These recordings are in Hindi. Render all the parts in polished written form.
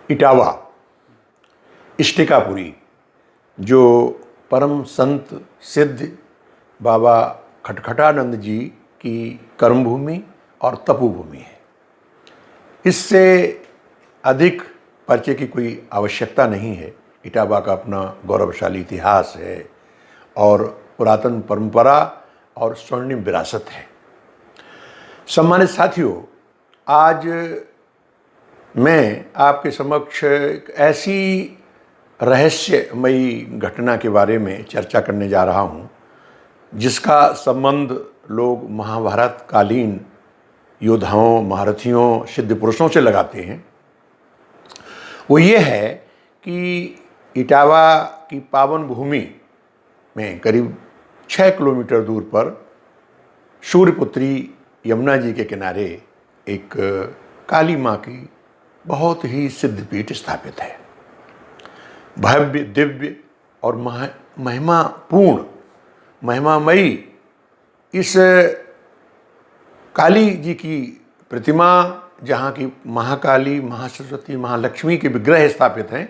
इटावा इष्टिकापुरी, जो परम संत सिद्ध बाबा खटखटानंद जी की कर्मभूमि और तपोभूमि है। इससे अधिक परिचय की कोई आवश्यकता नहीं है। इटावा का अपना गौरवशाली इतिहास है और पुरातन परंपरा और स्वर्णिम विरासत है। सम्मानित साथियों, आज मैं आपके समक्ष एक ऐसी रहस्यमयी घटना के बारे में चर्चा करने जा रहा हूँ जिसका संबंध लोग महाभारत कालीन योद्धाओं, महारथियों, सिद्ध पुरुषों से लगाते हैं। वो ये है कि इटावा की पावन भूमि में करीब 6 किलोमीटर दूर पर सूर्यपुत्री यमुना जी के किनारे एक काली माँ की बहुत ही सिद्ध पीठ स्थापित है। भव्य, दिव्य और महिमापूर्ण, महिमामयी इस काली जी की प्रतिमा, जहाँ की महाकाली, महासरस्वती, महालक्ष्मी के विग्रह स्थापित हैं,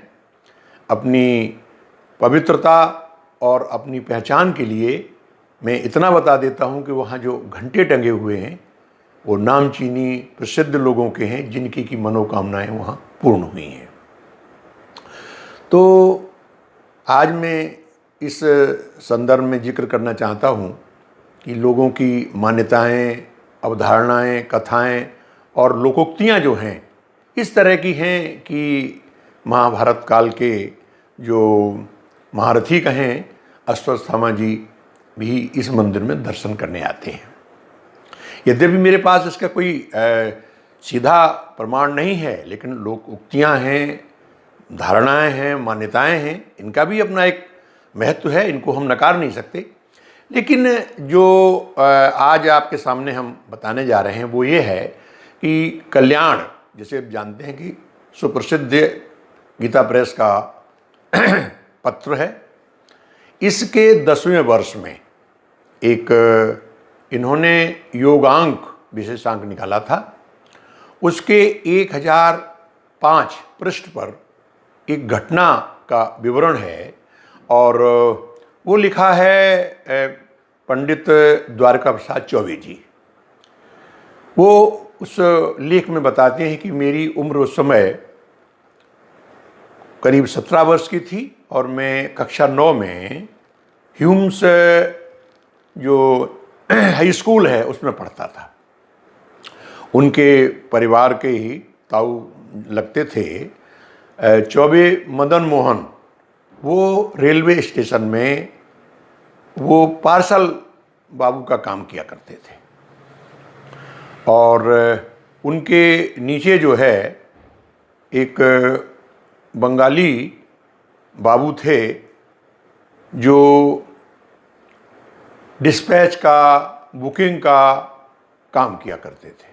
अपनी पवित्रता और अपनी पहचान के लिए मैं इतना बता देता हूँ कि वहाँ जो घंटे टंगे हुए हैं वो नामचीनी प्रसिद्ध लोगों के हैं जिनकी की मनोकामनाएं वहाँ पूर्ण हुई हैं। तो आज मैं इस संदर्भ में जिक्र करना चाहता हूँ कि लोगों की मान्यताएं, अवधारणाएं, कथाएं और लोकोक्तियाँ जो हैं इस तरह की हैं कि महाभारत काल के जो महारथी कहें अश्वत्थामा जी भी इस मंदिर में दर्शन करने आते हैं। यद्यपि मेरे पास इसका कोई सीधा प्रमाण नहीं है, लेकिन लोक उक्तियाँ हैं, धारणाएं हैं, मान्यताएं हैं, इनका भी अपना एक महत्व है, इनको हम नकार नहीं सकते। लेकिन जो आज आपके सामने हम बताने जा रहे हैं वो ये है कि कल्याण, जैसे आप जानते हैं कि सुप्रसिद्ध गीता प्रेस का पत्र है, इसके 10वें वर्ष में एक इन्होंने योगांक विशेषांक निकाला था। उसके 1005 पृष्ठ पर एक घटना का विवरण है और वो लिखा है पंडित द्वारका प्रसाद चौबे जी। वो उस लेख में बताते हैं कि मेरी उम्र उस समय करीब 17 वर्ष की थी और मैं कक्षा 9 में ह्यूम्स जो हाई स्कूल है उसमें पढ़ता था। उनके परिवार के ही ताऊ लगते थे चौबे मदन मोहन, वो रेलवे स्टेशन में वो पार्सल बाबू का काम किया करते थे और उनके नीचे जो है एक बंगाली बाबू थे जो डिस्पैच का, बुकिंग का काम किया करते थे।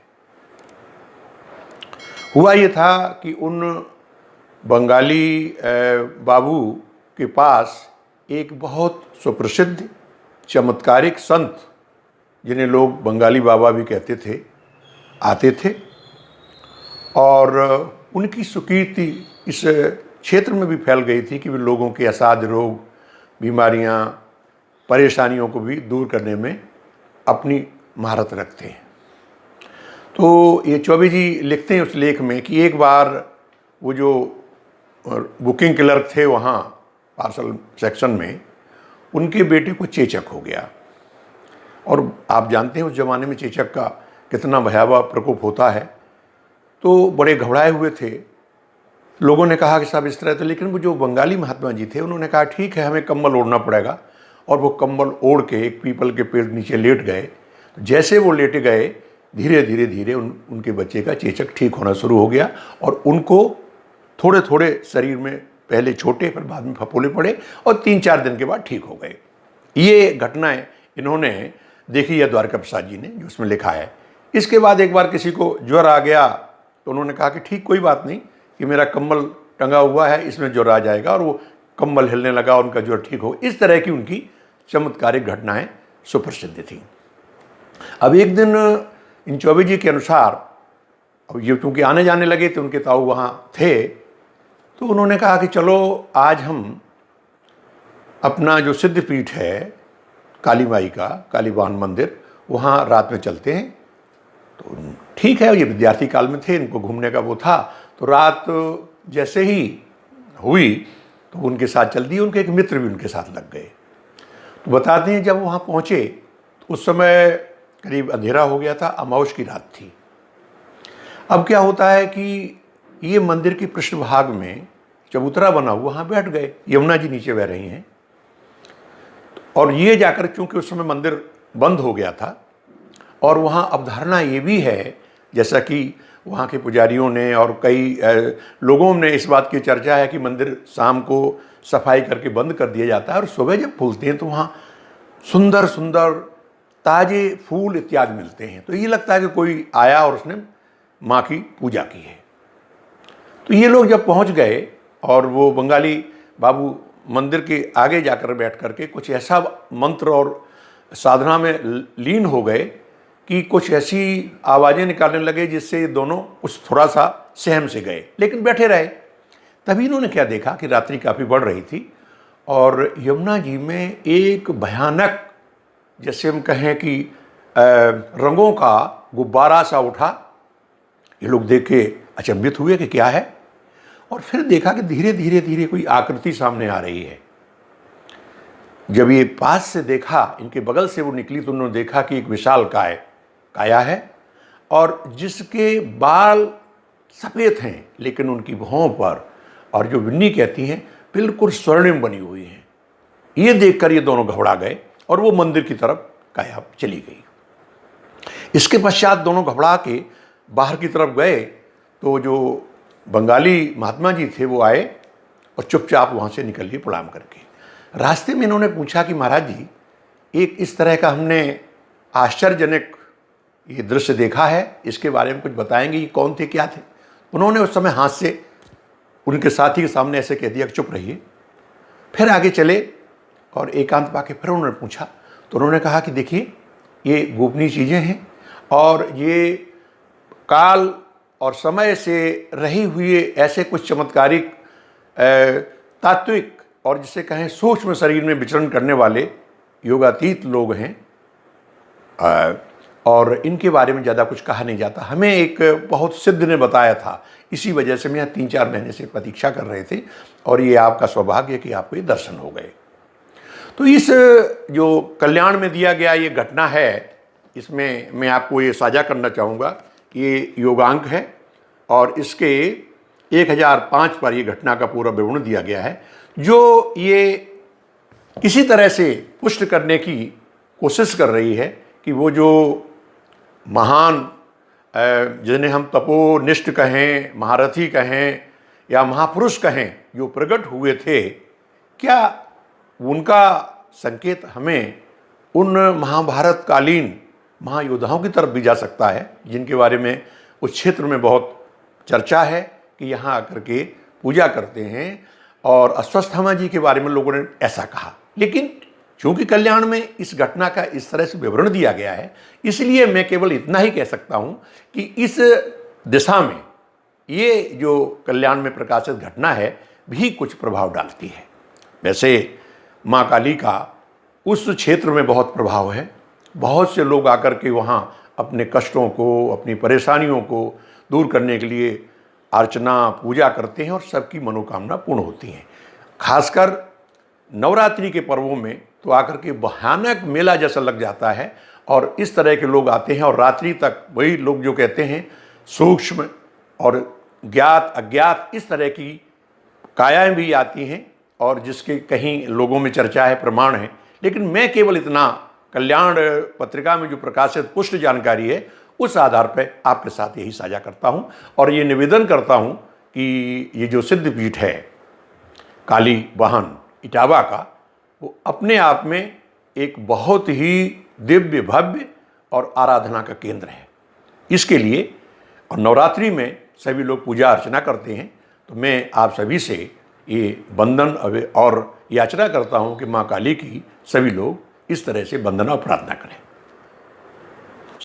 हुआ ये था कि उन बंगाली बाबू के पास एक बहुत सुप्रसिद्ध चमत्कारिक संत, जिन्हें लोग बंगाली बाबा भी कहते थे, आते थे और उनकी सुकीर्ति इस क्षेत्र में भी फैल गई थी कि वे लोगों के असाध्य रोग, बीमारियां, परेशानियों को भी दूर करने में अपनी महारत रखते हैं। तो ये चौबे जी लिखते हैं उस लेख में कि एक बार वो जो बुकिंग क्लर्क थे वहाँ पार्सल सेक्शन में, उनके बेटे को चेचक हो गया और आप जानते हैं उस ज़माने में चेचक का कितना भयावह प्रकोप होता है। तो बड़े घबराए हुए थे। लोगों ने कहा कि साहब इस तरह, तो लेकिन वो जो बंगाली महात्मा जी थे उन्होंने कहा ठीक है, हमें कंबल ओढ़ना पड़ेगा। और वो कंबल ओढ़ के एक पीपल के पेड़ नीचे लेट गए। तो जैसे वो लेटे गए, धीरे धीरे धीरे उनके बच्चे का चेचक ठीक होना शुरू हो गया और उनको थोड़े थोड़े शरीर में पहले छोटे पर बाद में फफोले पड़े और 3-4 दिन के बाद ठीक हो गए। ये घटनाएं इन्होंने देखी है द्वारका प्रसाद जी ने, जो उसमें लिखा है। इसके बाद एक बार किसी को ज्वर आ गया तो उन्होंने कहा कि ठीक, कोई बात नहीं कि मेरा कंबल टंगा हुआ है, इसमें ज्वर आ जाएगा, और वो कंबल हिलने लगा, उनका ज्वर ठीक हो। इस तरह की उनकी चमत्कारिक घटनाएं सुप्रसिद्ध थी। अब एक दिन इन चौबे जी के अनुसार, अब ये चूँकि आने जाने लगे थे, उनके ताऊ वहाँ थे, तो उन्होंने कहा कि चलो आज हम अपना जो सिद्धपीठ है काली माई का, काली वाहन मंदिर, वहाँ रात में चलते हैं। तो ठीक है, ये विद्यार्थी काल में थे, इनको घूमने का वो था। तो रात जैसे ही हुई तो उनके साथ चल दी। उनके एक मित्र भी उनके साथ लग गए। तो बताते हैं जब वहाँ पहुँचे तो उस समय करीब अंधेरा हो गया था, अमावस की रात थी। अब क्या होता है कि ये मंदिर की पृष्ठभाग में चबूतरा बना हुआ, वहाँ बैठ गए। यमुना जी नीचे बह रही हैं और ये जाकर, चूँकि उस समय मंदिर बंद हो गया था और वहाँ अवधारणा ये भी है, जैसा कि वहाँ के पुजारियों ने और कई लोगों ने इस बात की चर्चा है कि मंदिर शाम को सफाई करके बंद कर दिया जाता है और सुबह जब खुलते हैं तो वहाँ सुंदर सुंदर ताजे फूल इत्यादि मिलते हैं। तो ये लगता है कि कोई आया और उसने माँ की पूजा की है। तो ये लोग जब पहुँच गए और वो बंगाली बाबू मंदिर के आगे जाकर बैठ करके कुछ ऐसा मंत्र और साधना में लीन हो गए कि कुछ ऐसी आवाज़ें निकालने लगे जिससे ये दोनों कुछ थोड़ा सा सहम से गए, लेकिन बैठे रहे। तभी इन्होंने क्या देखा कि रात्रि काफ़ी बढ़ रही थी और यमुना जी में एक भयानक, जैसे हम कहें कि रंगों का गुब्बारा सा उठा। ये लोग देख के अचंभित हुए कि क्या है, और फिर देखा कि धीरे धीरे धीरे कोई आकृति सामने आ रही है। जब ये पास से देखा, इनके बगल से वो निकली, तो उन्होंने देखा कि एक विशाल काया है और जिसके बाल सफ़ेद हैं लेकिन उनकी भौं पर और जो बिन्नी कहती हैं बिल्कुल स्वर्णिम बनी हुई हैं। ये देखकर ये दोनों घबरा गए और वो मंदिर की तरफ काया चली गई। इसके पश्चात दोनों घबरा के बाहर की तरफ गए तो जो बंगाली महात्मा जी थे वो आए और चुपचाप वहाँ से निकल लिए प्रणाम करके। रास्ते में इन्होंने पूछा कि महाराज जी, एक इस तरह का हमने आश्चर्यजनक ये दृश्य देखा है, इसके बारे में कुछ बताएंगे, ये कौन थे, क्या थे? उन्होंने उस समय हाथ से उनके साथी के सामने ऐसे कह दिया कि चुप रहिए। फिर आगे चले और एकांत पाके फिर उन्होंने पूछा। तो उन्होंने कहा कि देखिए, ये गोपनीय चीज़ें हैं और ये काल और समय से रही हुई ऐसे कुछ चमत्कारिक तात्विक और जिसे कहें सूक्ष्म शरीर में विचरण करने वाले योगातीत लोग हैं और इनके बारे में ज़्यादा कुछ कहा नहीं जाता। हमें एक बहुत सिद्ध ने बताया था, इसी वजह से हम यहाँ 3-4 महीने से प्रतीक्षा कर रहे थे और ये आपका सौभाग्य कि आपको ये दर्शन हो गए। तो इस जो कल्याण में दिया गया ये घटना है, इसमें मैं आपको ये साझा करना चाहूँगा कि ये योगांक है और इसके 1005 पर ये घटना का पूरा विवरण दिया गया है, जो ये किसी तरह से पुष्ट करने की कोशिश कर रही है कि वो जो महान, जिन्हें हम तपोनिष्ठ कहें, महारथी कहें या महापुरुष कहें, जो प्रकट हुए थे, क्या उनका संकेत हमें उन महाभारत कालीन महायोद्धाओं की तरफ भी जा सकता है, जिनके बारे में उस क्षेत्र में बहुत चर्चा है कि यहाँ आकर के पूजा करते हैं। और अश्वत्थामा जी के बारे में लोगों ने ऐसा कहा, लेकिन चूँकि कल्याण में इस घटना का इस तरह से विवरण दिया गया है, इसलिए मैं केवल इतना ही कह सकता हूँ कि इस दिशा में ये जो कल्याण में प्रकाशित घटना है भी कुछ प्रभाव डालती है। वैसे माँ काली का उस क्षेत्र में बहुत प्रभाव है। बहुत से लोग आकर के वहाँ अपने कष्टों को, अपनी परेशानियों को दूर करने के लिए अर्चना पूजा करते हैं और सबकी मनोकामना पूर्ण होती हैं। खासकर नवरात्रि के पर्वों में तो आकर के भयानक मेला जैसा लग जाता है और इस तरह के लोग आते हैं और रात्रि तक वही लोग जो कहते हैं सूक्ष्म और ज्ञात अज्ञात इस तरह की कायाएँ भी आती हैं और जिसके कहीं लोगों में चर्चा है, प्रमाण है। लेकिन मैं केवल इतना कल्याण पत्रिका में जो प्रकाशित पुष्ट जानकारी है उस आधार पर आपके साथ यही साझा करता हूं और ये निवेदन करता हूं कि ये जो सिद्धपीठ है काली वाहन इटावा का, वो अपने आप में एक बहुत ही दिव्य, भव्य और आराधना का केंद्र है। इसके लिए और नवरात्रि में सभी लोग पूजा अर्चना करते हैं, तो मैं आप सभी से ये वंदन और याचना करता हूँ कि माँ काली की सभी लोग इस तरह से वंदना और प्रार्थना करें।